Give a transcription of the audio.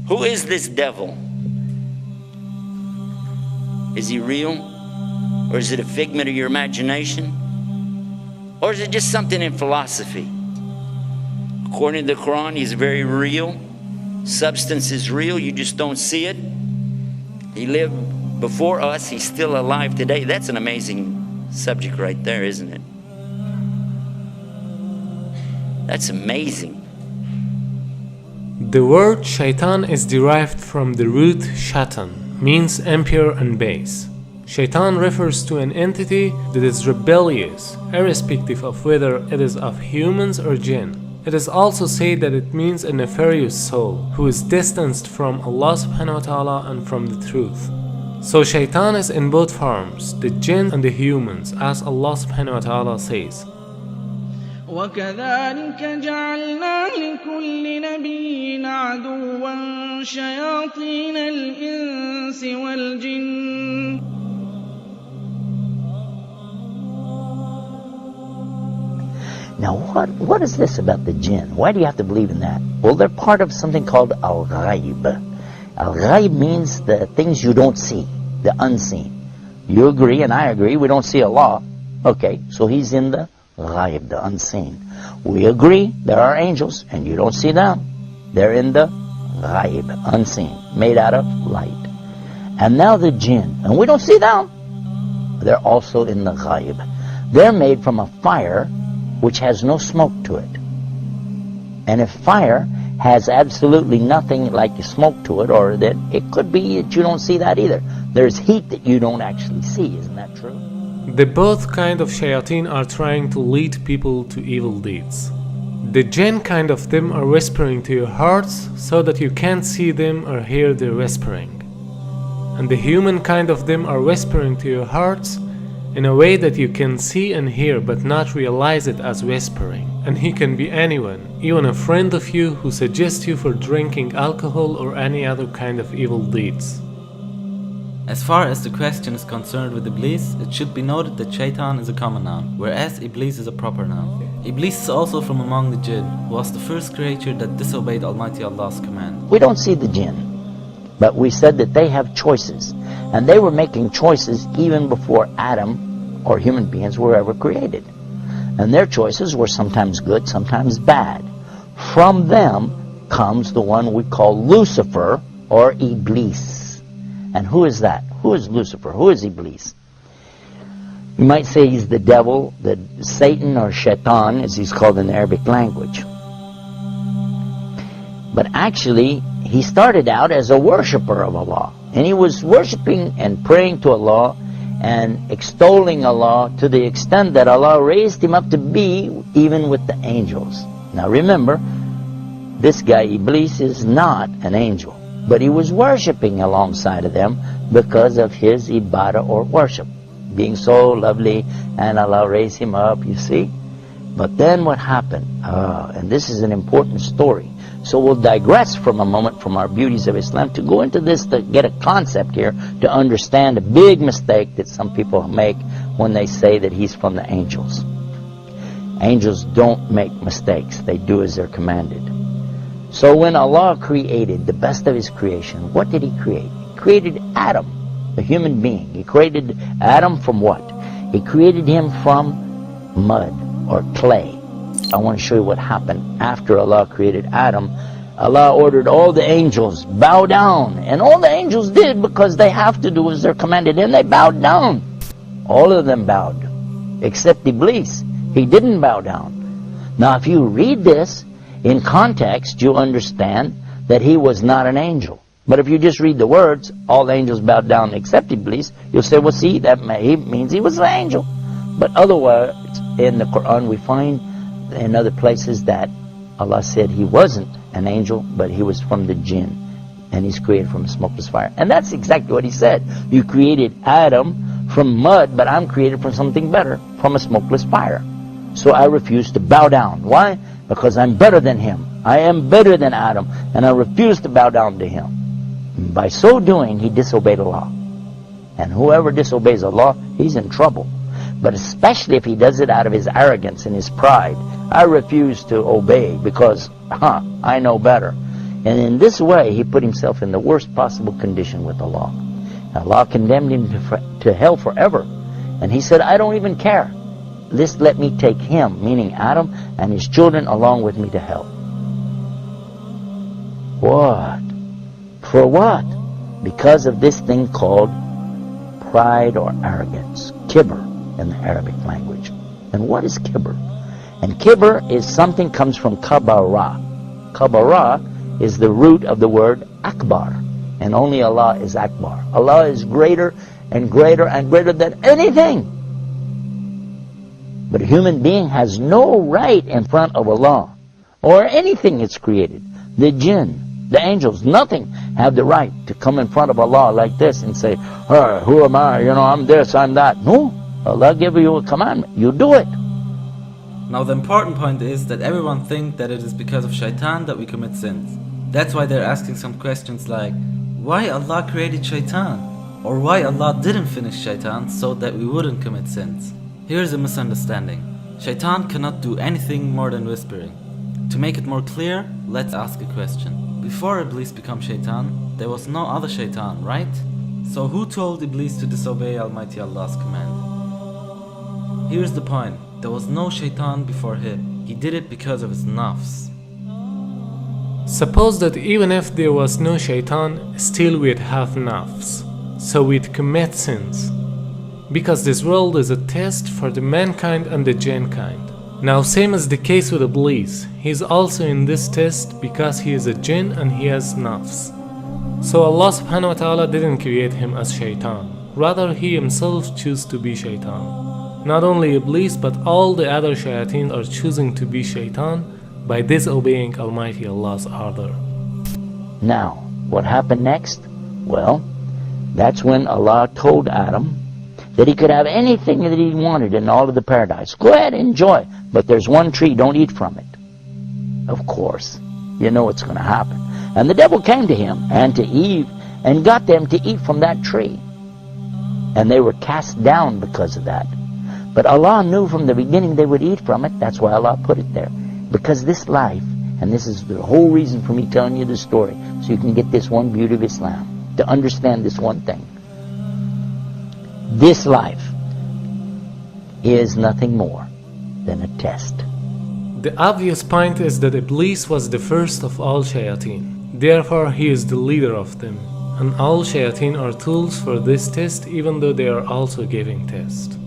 Who is this devil? Is he real? Or is it a figment of your imagination? Or is it just something in philosophy? According to the Quran, he's very real. Substance is real, you just don't see it. He lived before us, he's still alive today. That's an amazing subject right there, isn't it? That's amazing. The word shaitan is derived from the root shaitan, means impure and base. Shaitan refers to an entity that is rebellious, irrespective of whether it is of humans or jinn. It is also said that it means a nefarious soul who is distanced from Allah subhanahu wa ta'ala and from the truth. So shaitan is in both forms, the jinn and the humans, as Allah subhanahu wa ta'ala says. وَكَذَلِكَ جَعَلْنَا لِكُلِّ نَبِيٍّ عَدُوًّا شَيَاطِينَ الْإِنسِ وَالْجِنِّ. Now what is this about the jinn? Why do you have to believe in that? Well, they're part of something called Al-Ghaib. Al-Ghaib means the things you don't see, the unseen. You agree and I agree, we don't see Allah. Okay, so he's in the Ghaib, the unseen. We agree there are angels and you don't see them. They're in the Ghaib, unseen, made out of light. And now the jinn, and we don't see them. They're also in the Ghaib. They're made from a fire which has no smoke to it. And if fire has absolutely nothing like smoke to it, or that it could be that you don't see that either. There's heat that you don't actually see, isn't that true? The both kind of shayateen are trying to lead people to evil deeds. The jinn kind of them are whispering to your hearts so that you can't see them or hear their whispering. And the human kind of them are whispering to your hearts in a way that you can see and hear but not realize it as whispering. And he can be anyone, even a friend of you who suggests you for drinking alcohol or any other kind of evil deeds. As far as the question is concerned with Iblis, it should be noted that Shaitan is a common noun, whereas Iblis is a proper noun. Iblis is also from among the jinn, who was the first creature that disobeyed Almighty Allah's command. We don't see the jinn, but we said that they have choices. And they were making choices even before Adam or human beings were ever created. And their choices were sometimes good, sometimes bad. From them comes the one we call Lucifer or Iblis. And who is that? Who is Lucifer? Who is Iblis? You might say he's the devil, the Satan or Shaitan as he's called in the Arabic language. But actually, he started out as a worshipper of Allah. And he was worshiping and praying to Allah and extolling Allah to the extent that Allah raised him up to be even with the angels. Now remember, this guy Iblis is not an angel, but he was worshiping alongside of them because of his ibadah or worship, being so lovely, and Allah raised him up, you see. But then what happened? And this is an important story. So we'll digress from a moment from our beauties of Islam to go into this, to get a concept here, to understand a big mistake that some people make when they say that he's from the angels. Angels don't make mistakes. They do as they're commanded. So when Allah created the best of His creation, what did He create? He created Adam, a human being. He created Adam from what? He created him from mud or clay. I want to show you what happened after Allah created Adam. Allah ordered all the angels, bow down. And all the angels did because they have to do as they're commanded. And they bowed down. All of them bowed. Except Iblis. He didn't bow down. Now if you read this in context, you understand that he was not an angel. But if you just read the words, all the angels bowed down except Iblis, you'll say, well see, that means he was an angel. But otherwise, in the Quran we find in other places that Allah said he wasn't an angel, but he was from the jinn, and he's created from a smokeless fire. And that's exactly what he said. You created Adam from mud, but I'm created from something better, from a smokeless fire. So I refuse to bow down. Why? Because I'm better than him. I am better than Adam, and I refuse to bow down to him. And by so doing, he disobeyed Allah. And whoever disobeys Allah, he's in trouble. But especially if he does it out of his arrogance and his pride. I refuse to obey because, I know better. And in this way, he put himself in the worst possible condition with Allah. Allah condemned him to hell forever. And he said, I don't even care. Just let me take him, meaning Adam, and his children along with me to hell. What? For what? Because of this thing called pride or arrogance. Kibr in the Arabic language. And what is kibr? And kibr is something comes from kabara. Kabara is the root of the word akbar. And only Allah is akbar. Allah is greater and greater and greater than anything. But a human being has no right in front of Allah or anything it's created. The jinn, the angels, nothing have the right to come in front of Allah like this and say, hey, who am I? I'm this, I'm that. No. Allah gave you a commandment. You do it. Now the important point is that everyone thinks that it is because of shaitan that we commit sins. That's why they're asking some questions like, why Allah created shaitan? Or why Allah didn't finish shaitan so that we wouldn't commit sins? Here's a misunderstanding. Shaitan cannot do anything more than whispering. To make it more clear, let's ask a question. Before Iblis became shaitan, there was no other shaitan, right? So who told Iblis to disobey Almighty Allah's command? Here's the point. There was no shaitan before him. He did it because of his nafs. Suppose that even if there was no shaitan, still we'd have nafs. So we'd commit sins. Because this world is a test for the mankind and the jinn kind. Now same as the case with Iblis, he is also in this test because he is a jinn and he has nafs. So Allah subhanahu wa ta'ala didn't create him as shaitan. Rather he himself chose to be shaitan. Not only Iblis but all the other shayateen are choosing to be shaitan by disobeying Almighty Allah's order. Now, what happened next? Well, that's when Allah told Adam that he could have anything that he wanted in all of the paradise. Go ahead, enjoy. But there's one tree, don't eat from it. Of course, you know what's going to happen. And the devil came to him and to Eve and got them to eat from that tree. And they were cast down because of that. But Allah knew from the beginning they would eat from it. That's why Allah put it there. Because this life, and this is the whole reason for me telling you this story, so you can get this one beauty of Islam, to understand this one thing. This life is nothing more than a test. The obvious point is that Iblis was the first of all shayateen. Therefore, he is the leader of them. And all shayateen are tools for this test, even though they are also giving test.